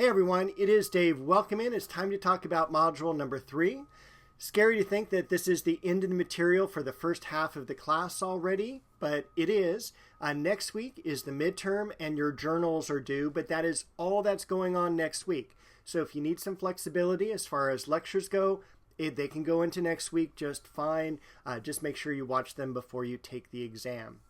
Hey everyone, it is Dave. Welcome in. It's time to talk about module number 3. Scary to think that this is the end of the material for the first half of the class already, but it is. Next week is the midterm and your journals are due, but that is all that's going on next week. So if you need some flexibility as far as lectures go, they can go into next week just fine. Just make sure you watch them before you take the exam.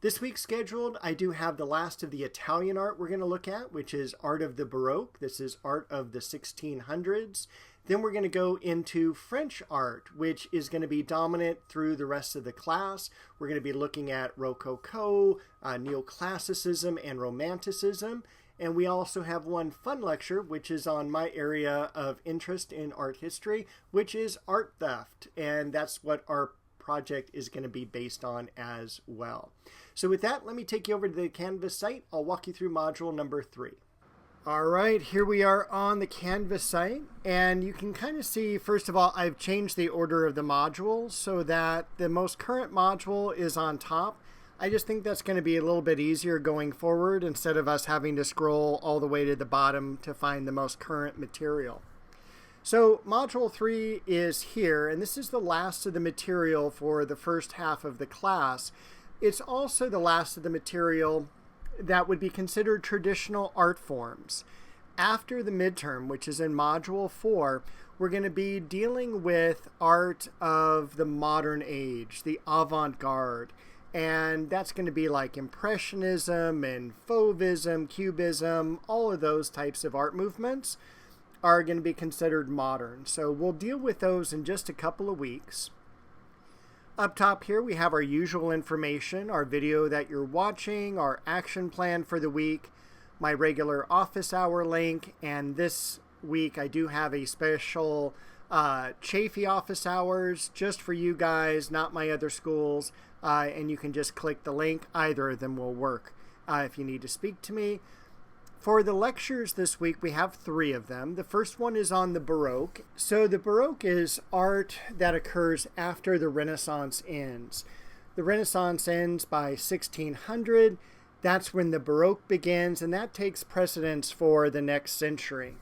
This week scheduled, I do have the last of the Italian art we're going to look at, which is Art of the Baroque. This is Art of the 1600s. Then we're going to go into French art, which is going to be dominant through the rest of the class. We're going to be looking at Rococo, Neoclassicism, and Romanticism. And we also have one fun lecture, which is on my area of interest in art history, which is art theft. And that's what our project is going to be based on as well. So with that, let me take you over to the Canvas site. I'll walk you through module number 3. All right, here we are on the Canvas site, and you can kind of see, first of all, I've changed the order of the modules so that the most current module is on top. I just think that's going to be a little bit easier going forward instead of us having to scroll all the way to the bottom to find the most current material. So module 3 is here, and this is the last of the material for the first half of the class. It's also the last of the material that would be considered traditional art forms. After the midterm, which is in module 4, we're going to be dealing with art of the modern age, the avant-garde. And that's going to be like Impressionism and Fauvism, Cubism, all of those types of art movements are going to be considered modern. So we'll deal with those in just a couple of weeks. Up top here, we have our usual information, our video that you're watching, our action plan for the week, my regular office hour link, and this week I do have a special Chaffey office hours just for you guys, not my other schools, and you can just click the link. Either of them will work if you need to speak to me. For the lectures this week, we have 3 of them. The first one is on the Baroque. So the Baroque is art that occurs after the Renaissance ends. The Renaissance ends by 1600. That's when the Baroque begins, and that takes precedence for the next century.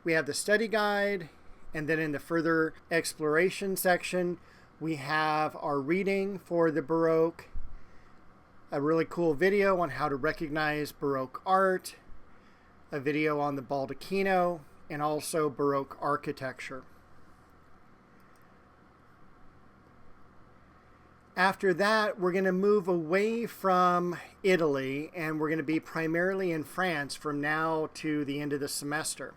We have the study guide, and then in the further exploration section, we have our reading for the Baroque, a really cool video on how to recognize Baroque art, a video on the Baldacchino, and also Baroque architecture. After that, we're going to move away from Italy, and we're going to be primarily in France from now to the end of the semester.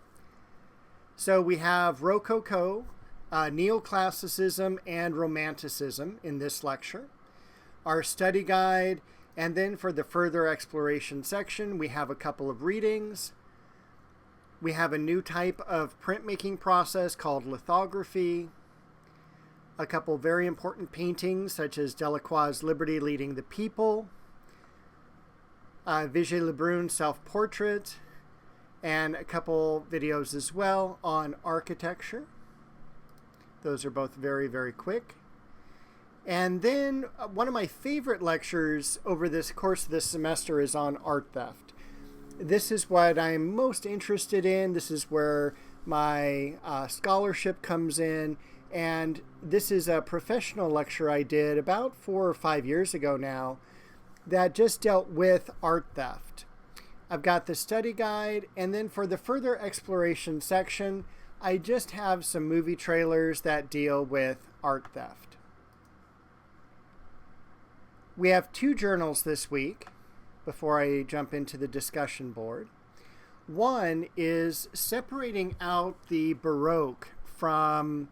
So we have Rococo, Neoclassicism, and Romanticism in this lecture. Our study guide. And then for the further exploration section, we have a couple of readings. We have a new type of printmaking process called lithography. A couple very important paintings such as Delacroix's Liberty Leading the People, Vigée Lebrun's Self-Portrait, and a couple videos as well on architecture. Those are both very, very quick. And then one of my favorite lectures over this course of this semester is on art theft. This is what I'm most interested in. This is where my scholarship comes in. And this is a professional lecture I did about 4 or 5 years ago now that just dealt with art theft. I've got the study guide. And then for the further exploration section, I just have some movie trailers that deal with art theft. We have 2 journals this week before I jump into the discussion board. One is separating out the Baroque from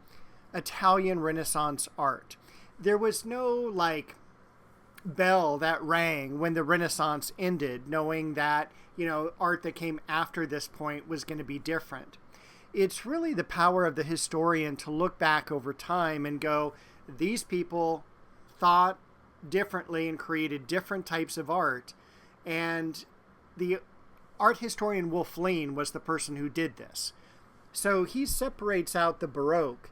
Italian Renaissance art. There was no bell that rang when the Renaissance ended, knowing that, art that came after this point was going to be different. It's really the power of the historian to look back over time and go, these people thought differently and created different types of art, and the art historian Wolf Lean was the person who did this. So he separates out the Baroque,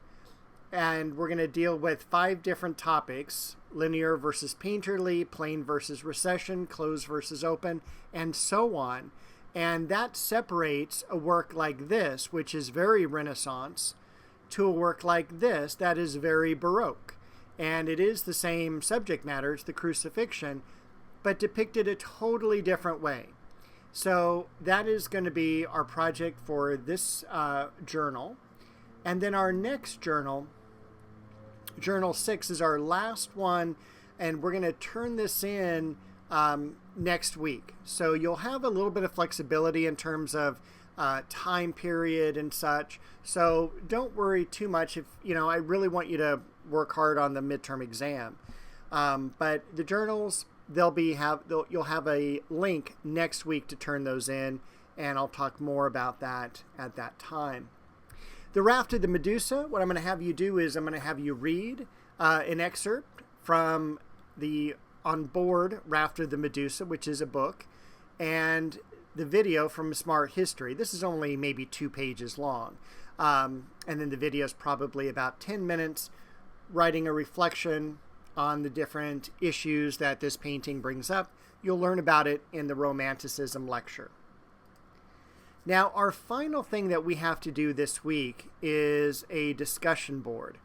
and we're going to deal with 5 different topics: linear versus painterly, plain versus recession, closed versus open, and so on. And that separates a work like this, which is very Renaissance, to a work like this that is very Baroque. And it is the same subject matter, it's the crucifixion, but depicted a totally different way. So that is going to be our project for this journal. And then our next journal, Journal 6, is our last one, and we're going to turn this in next week. So you'll have a little bit of flexibility in terms of time period and such. So don't worry too much if, I really want you to work hard on the midterm exam. But the journals, you'll have a link next week to turn those in, and I'll talk more about that at that time. The Raft of the Medusa, what I'm going to have you do is I'm going to have you read an excerpt from the On Board Raft of the Medusa, which is a book, and the video from Smart History. This is only maybe 2 pages long. And then the video is probably about 10 minutes, writing a reflection on the different issues that this painting brings up. You'll learn about it in the Romanticism lecture. Now, our final thing that we have to do this week is a discussion board.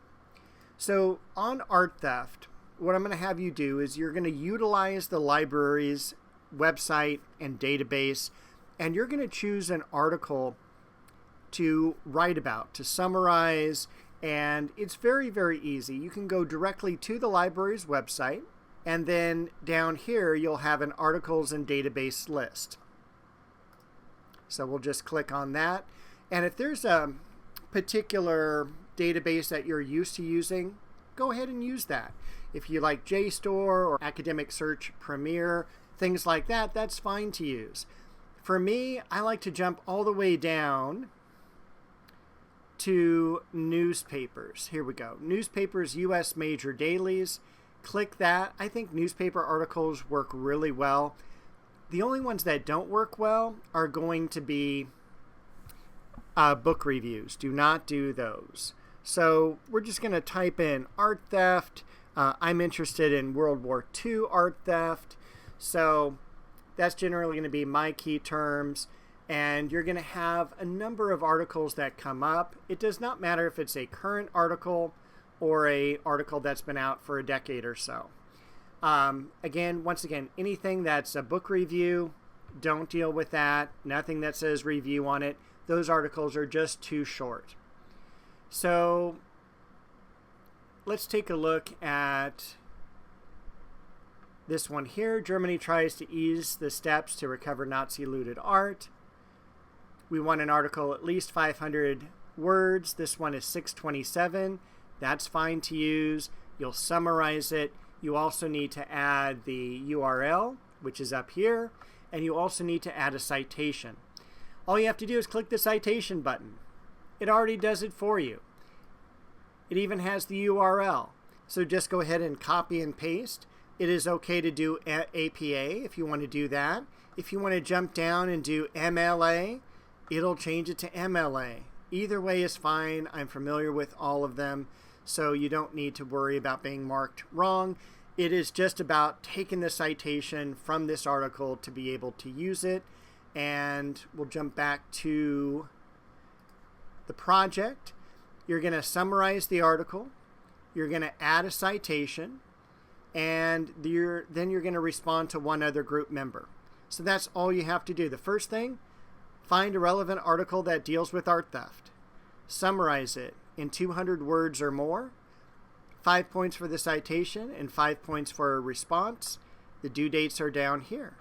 So on art theft, what I'm going to have you do is you're going to utilize the library's website and database, and you're going to choose an article to write about, to summarize, and it's very, very easy. You can go directly to the library's website, and then down here you'll have an articles and database list. So we'll just click on that. And if there's a particular database that you're used to using, go ahead and use that. If you like JSTOR or Academic Search Premier, things like that, that's fine to use. For me, I like to jump all the way down to newspapers. Here we go. Newspapers, U.S. major dailies. Click that. I think newspaper articles work really well. The only ones that don't work well are going to be book reviews. Do not do those. So we're just going to type in art theft. I'm interested in World War II art theft. So that's generally going to be my key terms. And you're going to have a number of articles that come up. It does not matter if it's a current article or an article that's been out for a decade or so. Once again, anything that's a book review, don't deal with that. Nothing that says review on it. Those articles are just too short. So let's take a look at this one here. Germany tries to ease the steps to recover Nazi looted art. We want an article at least 500 words. This one is 627. That's fine to use. You'll summarize it. You also need to add the URL, which is up here, and you also need to add a citation. All you have to do is click the citation button. It already does it for you. It even has the URL. So just go ahead and copy and paste. It is okay to do APA if you want to do that. If you want to jump down and do MLA, it'll change it to MLA. Either way is fine. I'm familiar with all of them, so you don't need to worry about being marked wrong. It is just about taking the citation from this article to be able to use it. And we'll jump back to the project. You're going to summarize the article. You're going to add a citation. And then you're going to respond to one other group member. So that's all you have to do. The first thing, find a relevant article that deals with art theft. Summarize it in 200 words or more. 5 points for the citation and 5 points for a response. The due dates are down here.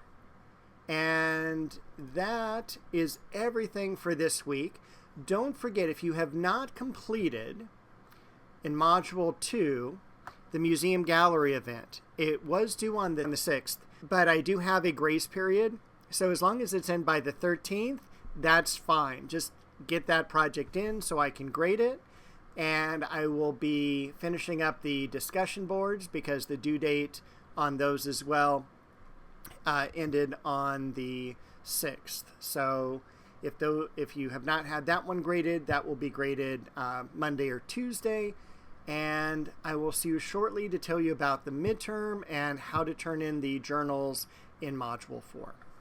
And that is everything for this week. Don't forget, if you have not completed in Module 2 the Museum Gallery event, it was due on the 6th, but I do have a grace period. So as long as it's in by the 13th, that's fine. Just get that project in so I can grade it. And I will be finishing up the discussion boards because the due date on those as well ended on the 6th. So if you have not had that one graded, that will be graded Monday or Tuesday. And I will see you shortly to tell you about the midterm and how to turn in the journals in Module 4.